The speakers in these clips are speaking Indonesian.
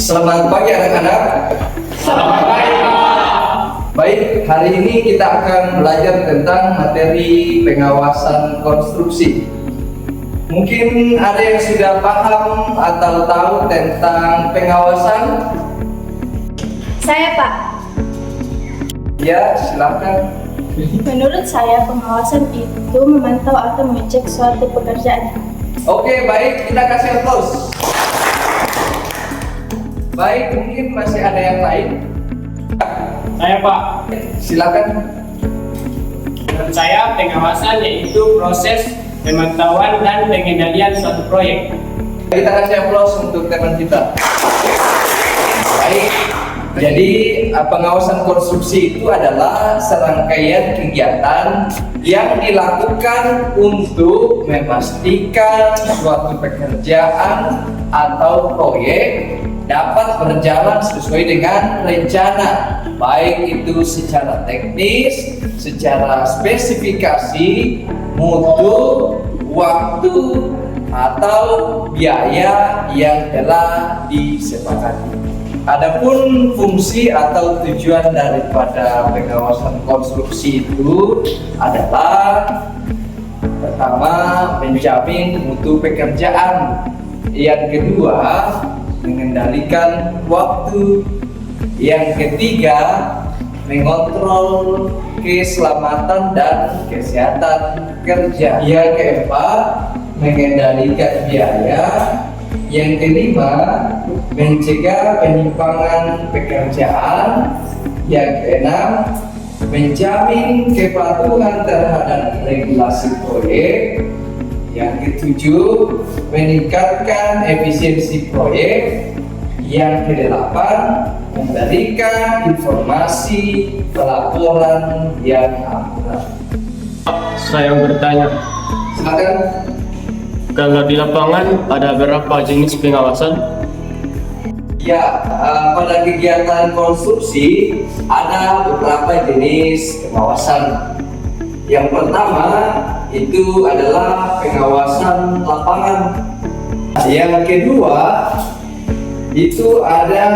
Selamat pagi anak-anak. Selamat pagi, Pak. Baik, hari ini kita akan belajar tentang materi pengawasan konstruksi. Mungkin ada yang sudah paham atau tahu tentang pengawasan? Saya, Pak. Ya, silakan. Menurut saya, pengawasan itu memantau atau mengecek suatu pekerjaan. Oke, baik, kita kasih aplaus. Baik, mungkin masih ada yang lain. Saya, Pak. Silakan. Menurut saya, pengawasan yaitu proses pemantauan dan pengendalian suatu proyek. Kita kasih aplaus untuk teman kita. Baik. Jadi pengawasan konstruksi itu adalah serangkaian kegiatan yang dilakukan untuk memastikan suatu pekerjaan atau proyek dapat berjalan sesuai dengan rencana, baik itu secara teknis, secara spesifikasi, mutu, waktu, atau biaya yang telah disepakati. Adapun fungsi atau tujuan daripada pengawasan konstruksi itu adalah pertama, menjamin mutu pekerjaan. Yang kedua, mengendalikan waktu. Yang ketiga, mengontrol keselamatan dan kesehatan kerja. Yang keempat, mengendalikan biaya. Yang kelima, mencegah penyimpangan pekerjaan. Yang keenam, menjamin kepatuhan terhadap regulasi proyek. Yang ketujuh, meningkatkan efisiensi proyek. Yang kedelapan, memberikan informasi pelaporan yang akurat. Saya bertanya, Silakan. kalau di lapangan ada berapa jenis pengawasan? Ya, pada kegiatan konstruksi ada beberapa jenis pengawasan. Yang pertama itu adalah pengawasan lapangan. Yang kedua itu ada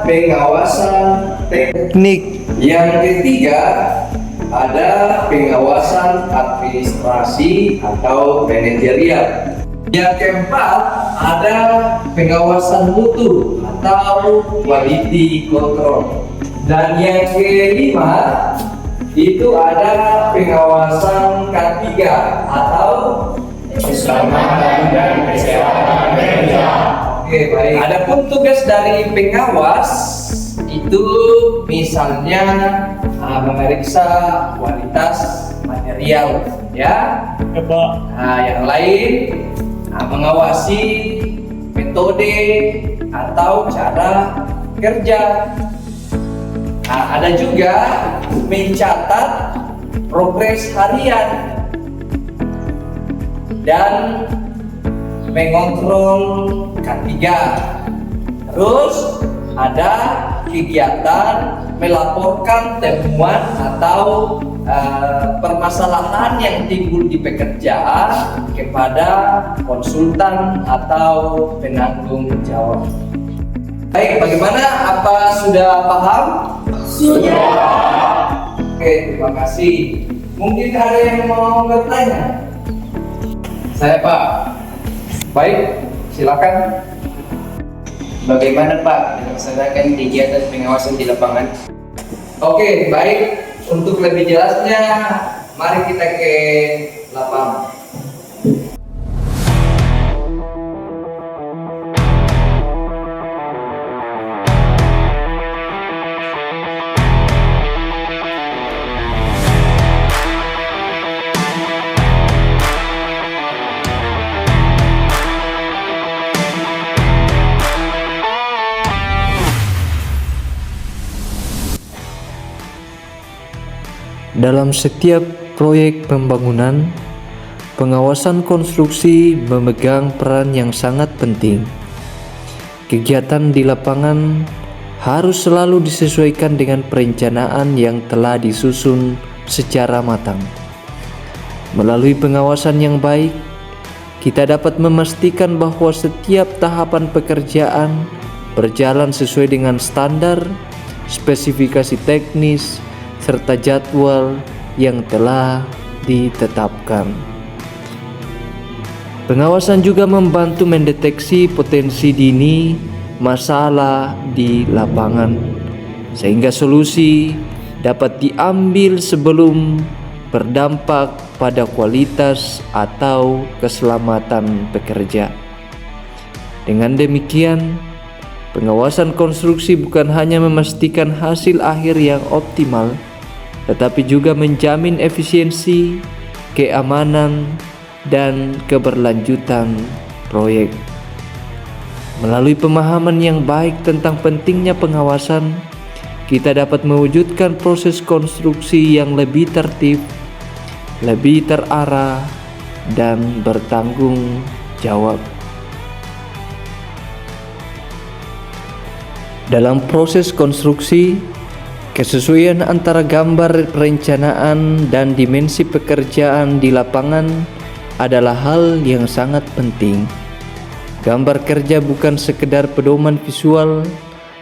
pengawasan teknik. Yang ketiga ada pengawasan administrasi atau manajerial. Yang keempat ada pengawasan mutu atau quality control. Dan yang kelima itu ada pengawasan K3 atau keselamatan dan kesehatan kerja. Oke, baik. Adapun tugas dari pengawas itu misalnya memeriksa kualitas material, ya. Pak. Yang lain mengawasi metode atau cara kerja. Ada juga mencatat progres harian dan mengontrol K3. Terus ada kegiatan melaporkan temuan atau permasalahan yang timbul di pekerjaan kepada konsultan atau penanggung jawab. Baik, bagaimana? Apa sudah paham? Sudah. Oke, terima kasih. Mungkin ada yang mau bertanya? Saya, Pak. Baik, silakan. Bagaimana Pak melaksanakan kegiatan pengawasan di lapangan? Oke, baik. Untuk lebih jelasnya, mari kita ke lapangan. Dalam setiap proyek pembangunan, pengawasan konstruksi memegang peran yang sangat penting. Kegiatan di lapangan harus selalu disesuaikan dengan perencanaan yang telah disusun secara matang. Melalui pengawasan yang baik, kita dapat memastikan bahwa setiap tahapan pekerjaan berjalan sesuai dengan standar, spesifikasi teknis, serta jadwal yang telah ditetapkan. Pengawasan juga membantu mendeteksi potensi dini masalah di lapangan, sehingga solusi dapat diambil sebelum berdampak pada kualitas atau keselamatan pekerja. Dengan demikian, pengawasan konstruksi bukan hanya memastikan hasil akhir yang optimal, tetapi juga menjamin efisiensi, keamanan, dan keberlanjutan proyek. Melalui pemahaman yang baik tentang pentingnya pengawasan, kita dapat mewujudkan proses konstruksi yang lebih tertib, lebih terarah, dan bertanggung jawab. Dalam proses konstruksi, kesesuaian antara gambar perencanaan dan dimensi pekerjaan di lapangan adalah hal yang sangat penting. Gambar kerja bukan sekedar pedoman visual,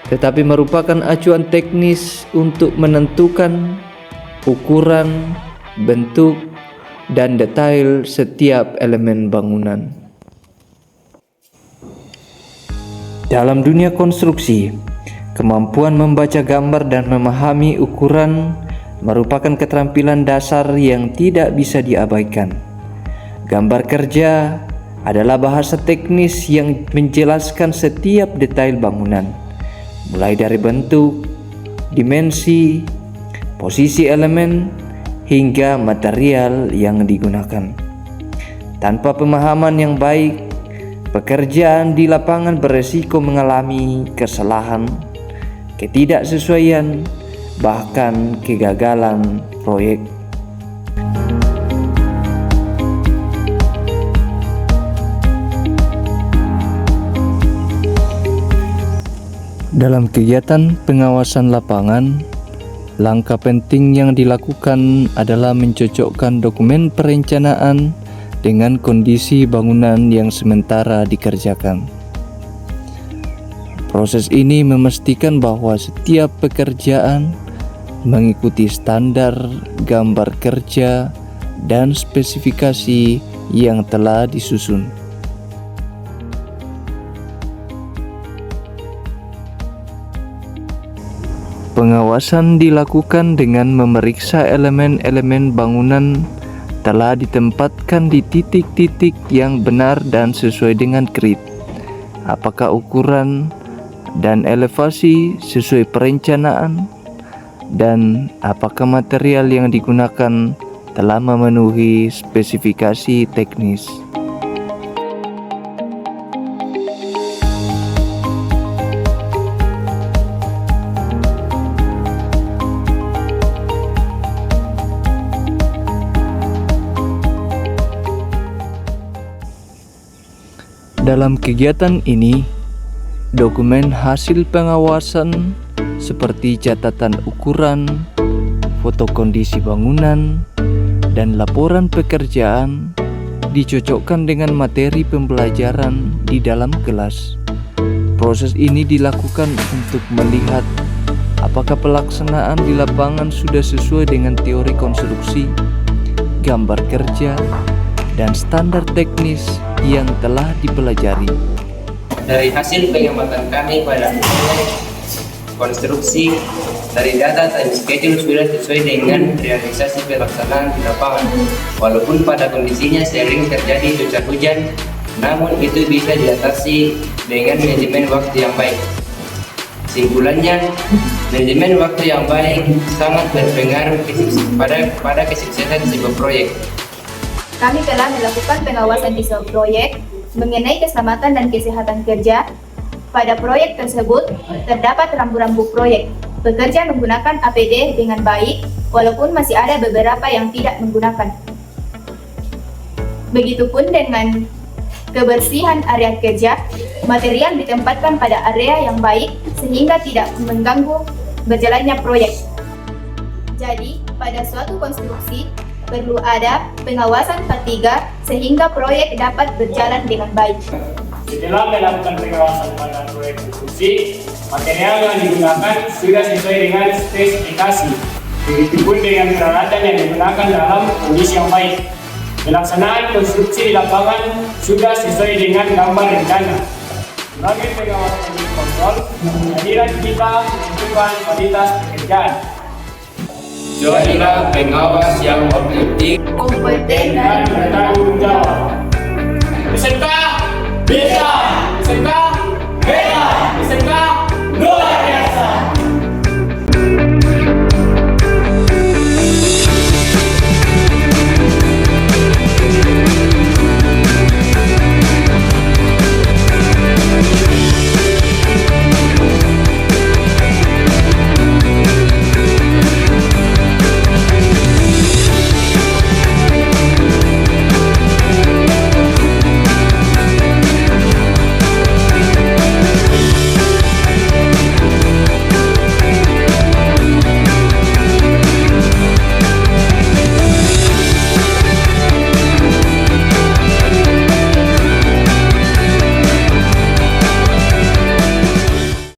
tetapi merupakan acuan teknis untuk menentukan ukuran, bentuk, dan detail setiap elemen bangunan. Dalam dunia konstruksi, kemampuan membaca gambar dan memahami ukuran merupakan keterampilan dasar yang tidak bisa diabaikan. Gambar kerja adalah bahasa teknis yang menjelaskan setiap detail bangunan, mulai dari bentuk, dimensi, posisi elemen, hingga material yang digunakan. Tanpa pemahaman yang baik, pekerjaan di lapangan beresiko mengalami kesalahan, ketidaksesuaian, bahkan kegagalan proyek. Dalam kegiatan pengawasan lapangan, langkah penting yang dilakukan adalah mencocokkan dokumen perencanaan dengan kondisi bangunan yang sementara dikerjakan. Proses ini memastikan bahwa setiap pekerjaan mengikuti standar gambar kerja dan spesifikasi yang telah disusun. Pengawasan dilakukan dengan memeriksa elemen-elemen bangunan telah ditempatkan di titik-titik yang benar dan sesuai dengan grid. Apakah ukuran dan elevasi sesuai perencanaan, dan apakah material yang digunakan telah memenuhi spesifikasi teknis. Dalam kegiatan ini, dokumen hasil pengawasan seperti catatan ukuran, foto kondisi bangunan, dan laporan pekerjaan dicocokkan dengan materi pembelajaran di dalam kelas. Proses ini dilakukan untuk melihat apakah pelaksanaan di lapangan sudah sesuai dengan teori konstruksi, gambar kerja, dan standar teknis yang telah dipelajari. Dari hasil pengamatan kami pada proyek konstruksi, dari data time schedule sudah sesuai dengan realisasi pelaksanaan di lapangan. Walaupun pada kondisinya sering terjadi cuaca hujan, namun itu bisa diatasi dengan manajemen waktu yang baik. Kesimpulannya, manajemen waktu yang baik sangat berpengaruh pada kesuksesan sebuah proyek. Kami telah melakukan pengawasan di sebuah proyek mengenai keselamatan dan kesehatan kerja. Pada proyek tersebut, terdapat rambu-rambu proyek. Pekerja menggunakan APD dengan baik, walaupun masih ada beberapa yang tidak menggunakan. Begitupun dengan kebersihan area kerja, material ditempatkan pada area yang baik sehingga tidak mengganggu berjalannya proyek. Jadi, pada suatu konstruksi, perlu ada pengawasan ketiga sehingga proyek dapat berjalan dengan baik. Setelah melakukan pengawasan pada proyek konstruksi, material yang digunakan sudah sesuai dengan spesifikasi. Begitupun dengan peralatan yang digunakan dalam kondisi yang baik. Pelaksanaan konstruksi di lapangan sudah sesuai dengan gambar rencana. Sebagai pengawas teknik kontrol, kehadiran kita menentukan kualitas pekerjaan. Jadilah pengawas yang objektif. Kompeten Dan bertanggung jawab. Peserta bisa